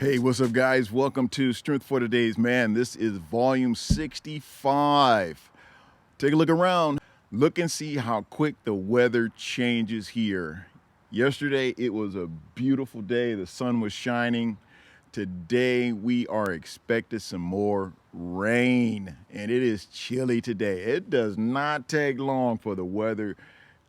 Hey, what's up, guys? Welcome to Strength for Today's Man. This is volume 65. Take a look around. Look and see how quick the weather changes here. Yesterday, it was a beautiful day. The sun was shining. Today, we are expecting some more rain, and it is chilly today. It does not take long for the weather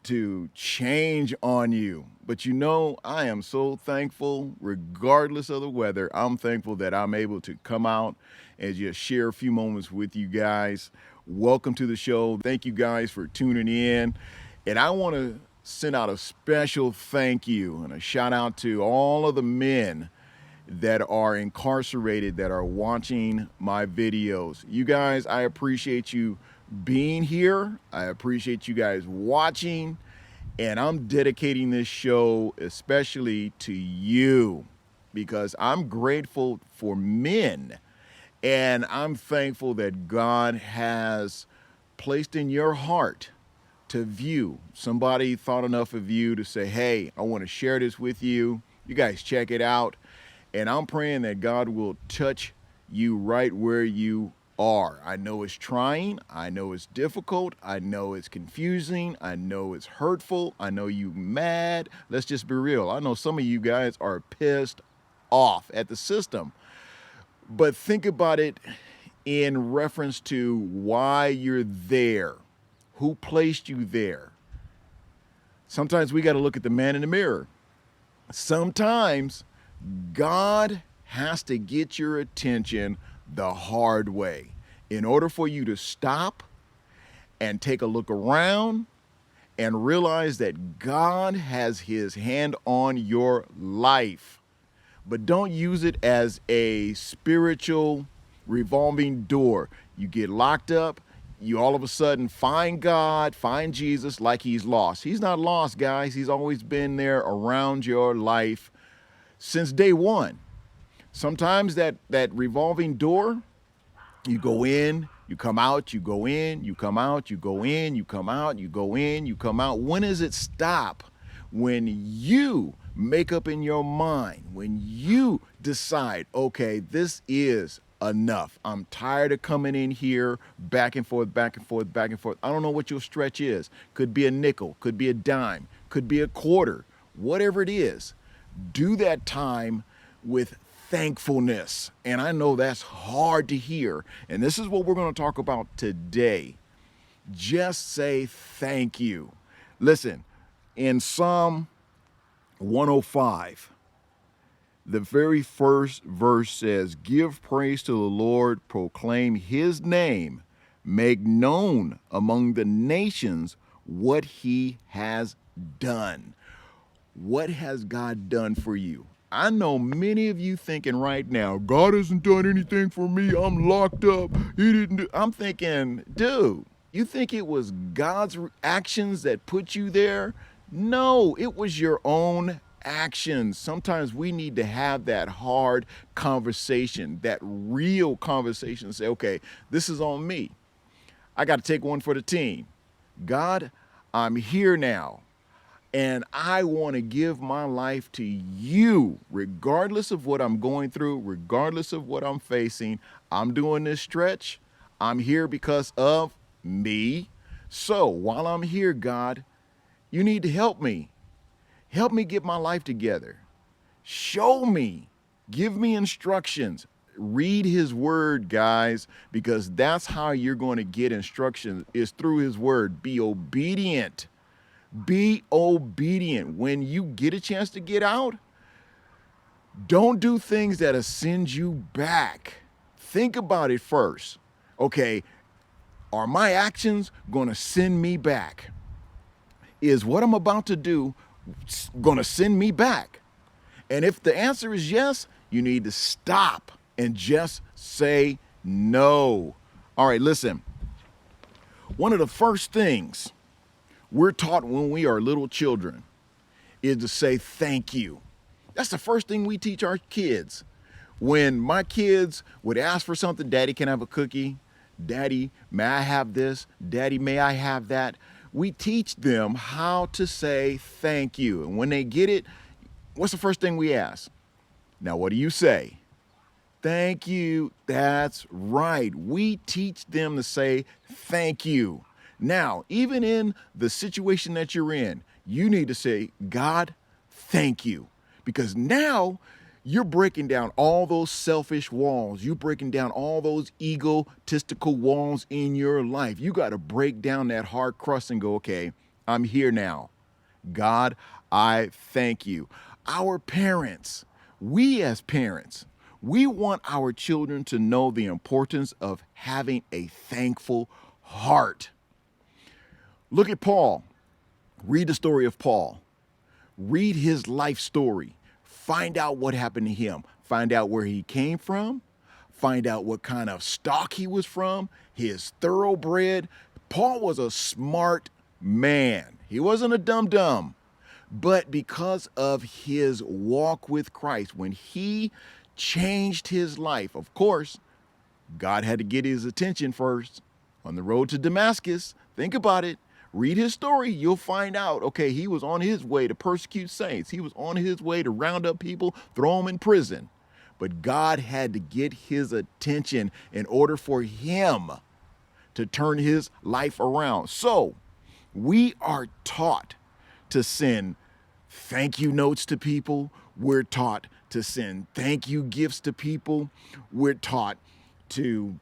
to change on you. But you know, I am so thankful, regardless of the weather. I'm thankful that I'm able to come out and just share a few moments with you guys. Welcome to the show. Thank you guys for tuning in. And I want to send out a special thank you and a shout out to all of the men that are incarcerated that are watching my videos. You guys, I appreciate you being here. I appreciate you guys watching, and I'm dedicating this show especially to you because I'm grateful for men, and I'm thankful that God has placed in your heart to view. Somebody thought enough of you to say, hey, I want to share this with you. You guys check it out. And I'm praying that God will touch you right where you are. I know it's trying. I know it's difficult. I know it's confusing. I know it's hurtful. I know you mad. Let's just be real. I know some of you guys are pissed off at the system. But think about it in reference to why you're there. Who placed you there? Sometimes we got to look at the man in the mirror. Sometimes God has to get your attention the hard way in order for you to stop and take a look around and realize that God has his hand on your life. But don't use it as a spiritual revolving door. You get locked up, you all of a sudden find God, find Jesus like he's lost. He's not lost, guys. He's always been there around your life since day one. Sometimes that revolving door, you go in, you come out, you go in, you come out, you go in, you come out, you go in, you come out. When does it stop? When you make up in your mind, when you decide, okay, this is enough. I'm tired of coming in here back and forth, back and forth, back and forth. I don't know what your stretch is. Could be a nickel, could be a dime, could be a quarter, whatever it is. Do that time with thankfulness. And I know that's hard to hear. And this is what we're going to talk about today. Just say thank you. Listen, in Psalm 105, the very first verse says, give praise to the Lord, proclaim his name, make known among the nations what he has done. What has God done for you? I know many of you thinking right now, God hasn't done anything for me. I'm locked up. He didn't do. I'm thinking, dude, you think it was God's actions that put you there? No, it was your own actions. Sometimes we need to have that hard conversation, that real conversation. Say, okay, this is on me. I got to take one for the team. God, I'm here now. And I want to give my life to you, regardless of what I'm going through, regardless of what I'm facing. I'm doing this stretch. I'm here because of me. So while I'm here, God, you need to help me. Help me get my life together. Show me. Give me instructions. Read his word, guys, because that's how you're going to get instructions, is through his word. Be obedient. Be obedient. When you get a chance to get out, don't do things that'll send you back. Think about it first. Okay, are my actions going to send me back? Is what I'm about to do going to send me back? And if the answer is yes, you need to stop and just say no. All right, listen. One of the first things we're taught when we are little children is to say thank you. That's the first thing we teach our kids. When my kids would ask for something, Daddy, can I have a cookie? Daddy, may I have this? Daddy, may I have that? We teach them how to say thank you. And when they get it, what's the first thing we ask? Now, what do you say? Thank you. That's right. We teach them to say thank you. Now, even in the situation that you're in, you need to say, God, thank you. Because now you're breaking down all those selfish walls. You're breaking down all those egotistical walls in your life. You got to break down that hard crust and go, okay, I'm here now. God, I thank you. Our parents, we as parents, we want our children to know the importance of having a thankful heart. Look at Paul. Read the story of Paul. Read his life story. Find out what happened to him. Find out where he came from. Find out what kind of stock he was from. His thoroughbred. Paul was a smart man. He wasn't a dum-dum. But because of his walk with Christ, when he changed his life, of course, God had to get his attention first. On the road to Damascus, think about it. Read his story. You'll find out, okay, he was on his way to persecute saints. He was on his way to round up people, throw them in prison. But God had to get his attention in order for him to turn his life around. So we are taught to send thank you notes to people. We're taught to send thank you gifts to people. We're taught to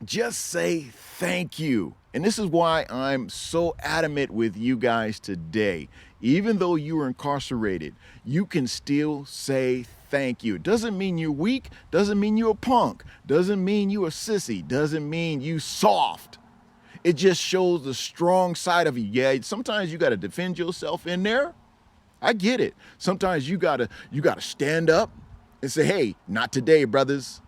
just say thank you. And this is why I'm so adamant with you guys today. Even though you are incarcerated, you can still say thank you. Doesn't mean you're weak. Doesn't mean you're a punk. Doesn't mean you're a sissy. Doesn't mean you soft. It just shows the strong side of you. Yeah, sometimes you got to defend yourself in there. I get it. Sometimes you gotta stand up and say, hey, not today, brothers.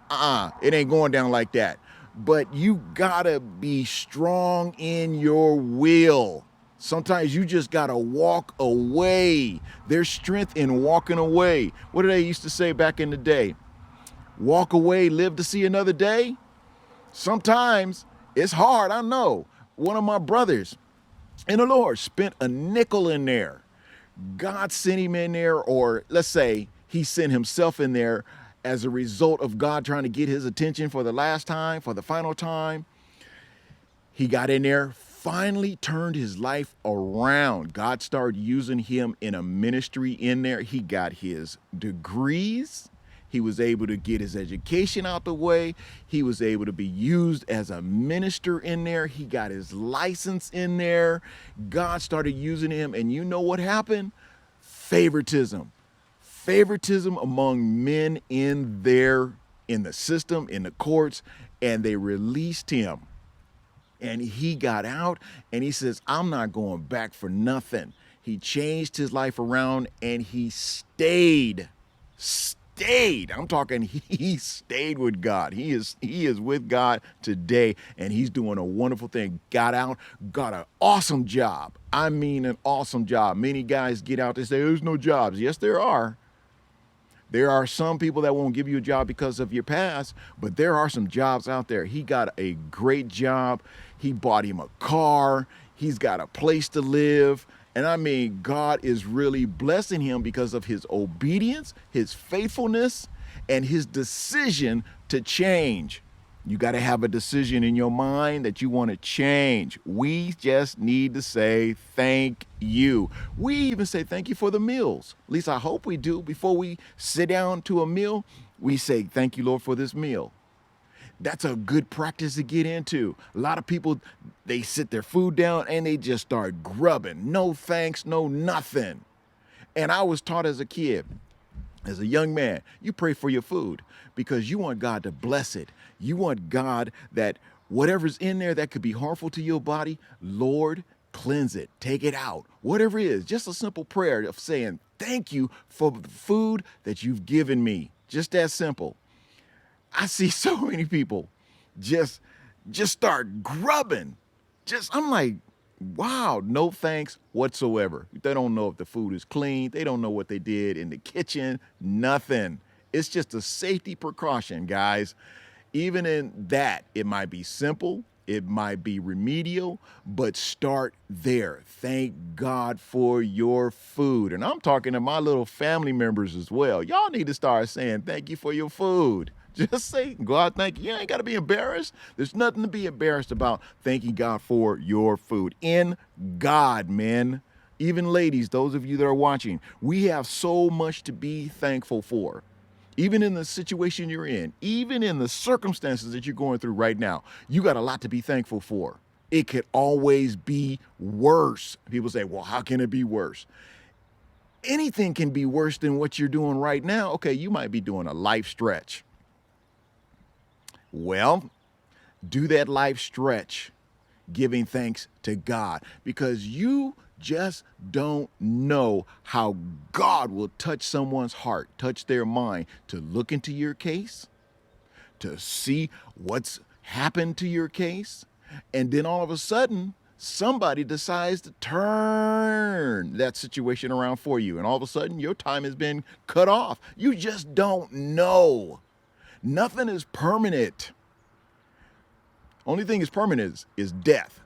It ain't going down like that. But you gotta be strong in your will. Sometimes you just gotta walk away. There's strength in walking away. What did they used to say back in the day? Walk away, live to see another day. Sometimes it's hard, I know. One of my brothers in the Lord spent a nickel in there. God sent him in there, or let's say he sent himself in there as a result of God trying to get his attention for the last time, for the final time. He got in there, finally turned his life around. God started using him in a ministry in there. He got his degrees. He was able to get his education out the way. He was able to be used as a minister in there. He got his license in there. God started using him. And you know what happened? Favoritism. Favoritism among men in the system, in the courts, and they released him. And he got out and he says, I'm not going back for nothing. He changed his life around and he stayed. I'm talking, he stayed with God. He is with God today, and he's doing a wonderful thing. Got out, got an awesome job. I mean, an awesome job. Many guys get out, they say, there's no jobs. Yes, there are. There are some people that won't give you a job because of your past, but there are some jobs out there. He got a great job. He bought him a car. He's got a place to live. And I mean, God is really blessing him because of his obedience, his faithfulness, and his decision to change. You got to have a decision in your mind that you want to change. We just need to say thank you. We even say thank you for the meals. At least I hope we do. Before we sit down to a meal, we say thank you, Lord, for this meal. That's a good practice to get into. A lot of people, they sit their food down and they just start grubbing. No thanks, no nothing. And I was taught as a kid, as a young man, you pray for your food because you want God to bless it. You want God that whatever's in there that could be harmful to your body, Lord, cleanse it, take it out. Whatever it is, just a simple prayer of saying, thank you for the food that you've given me. Just that simple. I see so many people just start grubbing. I'm like, wow, no thanks whatsoever. They don't know if the food is clean. They don't know what they did in the kitchen. Nothing. It's just a safety precaution, guys. Even in that, it might be simple. It might be remedial, but start there. Thank God for your food. And I'm talking to my little family members as well. Y'all need to start saying thank you for your food. Just say, God, thank you. You ain't got to be embarrassed. There's nothing to be embarrassed about thanking God for your food. In God, men. Even ladies, those of you that are watching, we have so much to be thankful for. Even in the situation you're in, even in the circumstances that you're going through right now, you got a lot to be thankful for. It could always be worse. People say, well, how can it be worse? Anything can be worse than what you're doing right now. Okay, you might be doing a life stretch. Well, do that life stretch giving thanks to God, because you just don't know how God will touch someone's heart, touch their mind to look into your case, to see what's happened to your case. And then all of a sudden, somebody decides to turn that situation around for you. And all of a sudden, your time has been cut off. You just don't know. Nothing is permanent. Only thing is permanent is death.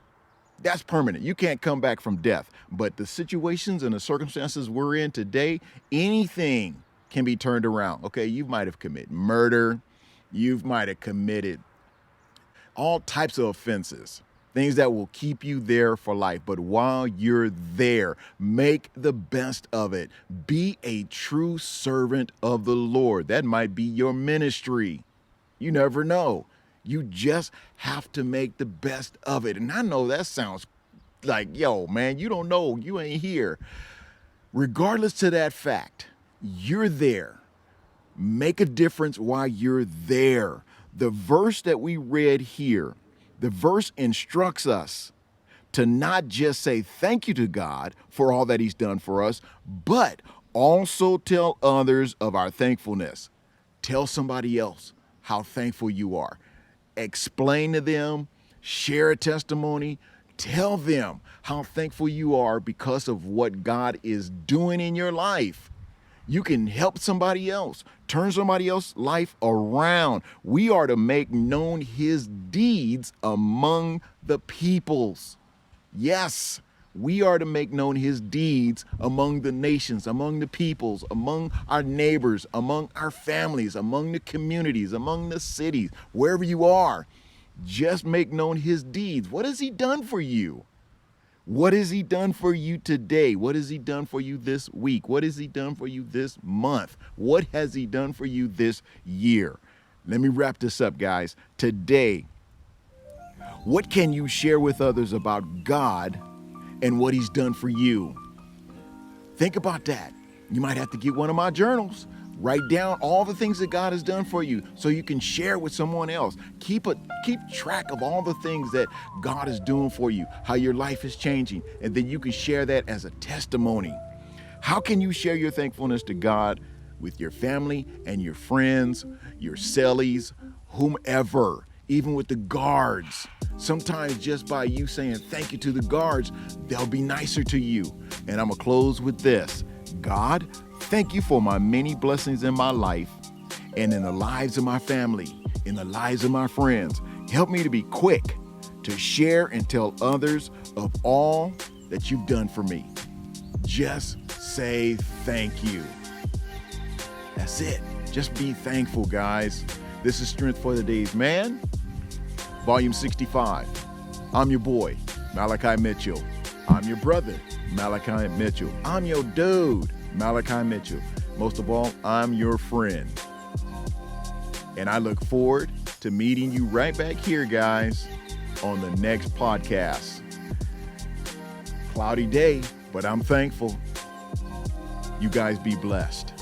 That's permanent. You can't come back from death. But the situations and the circumstances we're in today, anything can be turned around. Okay, you might have committed murder. You might have committed all types of offenses, things that will keep you there for life. But while you're there, make the best of it. Be a true servant of the Lord. That might be your ministry. You never know. You just have to make the best of it. And I know that sounds like, yo, man, you don't know. You ain't here. Regardless to that fact, you're there. Make a difference while you're there. The verse that we read here, the verse instructs us to not just say thank you to God for all that he's done for us, but also tell others of our thankfulness. Tell somebody else how thankful you are. Explain to them, share a testimony, tell them how thankful you are because of what God is doing in your life. You can help somebody else, turn somebody else's life around. We are to make known his deeds among the peoples. Yes, we are to make known his deeds among the nations, among the peoples, among our neighbors, among our families, among the communities, among the cities, wherever you are. Just make known his deeds. What has he done for you? What has he done for you today? What has he done for you this week? What has he done for you this month? What has he done for you this year? Let me wrap this up, guys. Today, what can you share with others about God and what he's done for you? Think about that. You might have to get one of my journals. Write down all the things that God has done for you so you can share with someone else. Keep track of all the things that God is doing for you, how your life is changing, and then you can share that as a testimony. How can you share your thankfulness to God with your family and your friends, your cellies, whomever, even with the guards? Sometimes just by you saying thank you to the guards, they'll be nicer to you. And I'm going to close with this. God, thank you for my many blessings in my life and in the lives of my family, in the lives of my friends. Help me to be quick to share and tell others of all that you've done for me. Just say thank you. That's it. Just be thankful, guys. This is Strength for the Days Man, Volume 65. I'm your boy, Malachi Mitchell. I'm your brother, Malachi Mitchell. I'm your dude, Malachi Mitchell. Most of all, I'm your friend. And I look forward to meeting you right back here, guys, on the next podcast. Cloudy day, but I'm thankful. You guys be blessed.